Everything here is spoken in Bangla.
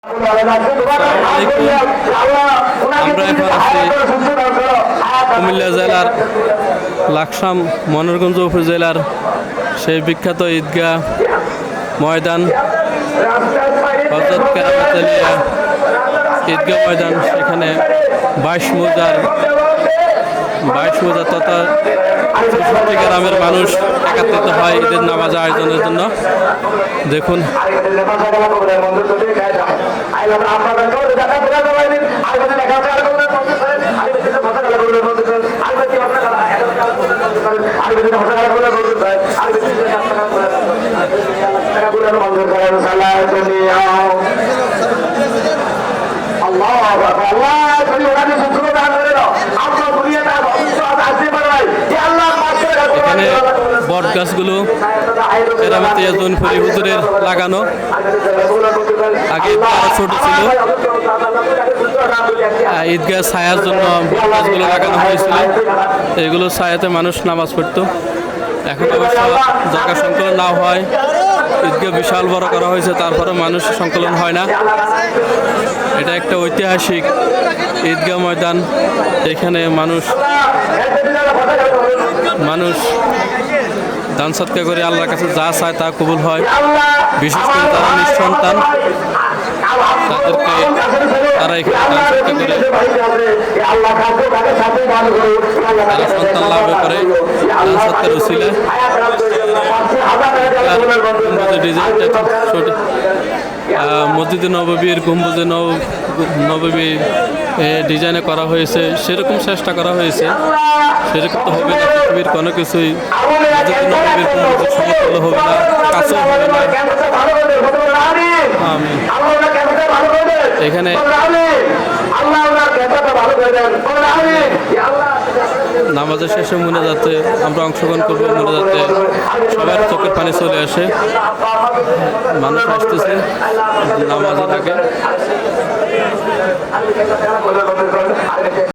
আমরা এখন আছি কুমিল্লা জেলার লাকসাম মনোরগঞ্জ উপজেলার সেই বিখ্যাত ঈদগাহ ময়দান হযরত কেরামত আলিয়া ঈদগাহ ময়দান। সেখানে 22 মুজার তথা ৬৬ গ্রামের মানুষ একত্রিত হয় ঈদের নামাজ আয়োজনের জন্য। দেখুন এখানে বট গাছগুলো কেরামতে জৌনপুরি হুজুরের লাগানো। আগে তারা ছোট ছিল, ঈদগাহ ছায়ার জন্য বট গাছগুলো লাগানো হয়েছিল। এগুলো ছায়াতে মানুষ নামাজ পড়তো। এখন অবশ্য জায়গা সংকলন না হয়, ঈদগাহ বিশাল বড় করা হয়েছে, তারপরে মানুষ সংকলন হয় না। এটা একটা ঐতিহাসিক ঈদগাহ ময়দান। এখানে মানুষ দান সৎকার করে আল্লাহর কাছে যা চায় তা কবুল হয়। বিশেষ করে তারা নিঃসন্তান, তাদেরকে তারা এখানে দান সৎকার করে তারা সন্তান লাভ করে দান সৎকার উসিলায়। মসজিদে নববীর গম্বুজে নববী ডিজাইনে করা হয়েছে, সেরকম চেষ্টা করা হয়েছে। সেরকম তো হবে না, পৃথিবীর কোনো কিছুই মসজিদে নববীর গম্বুজের সমতুল্য হবে না, কাছেও হবে না। এখানে নামাজের শেষে মোনাজাতে আমরা অংশগ্রহণ করবো। মোনাজাতে সবার চোখের পানি চলে আসে, মানুষ আসতেছে নামাজের আগে।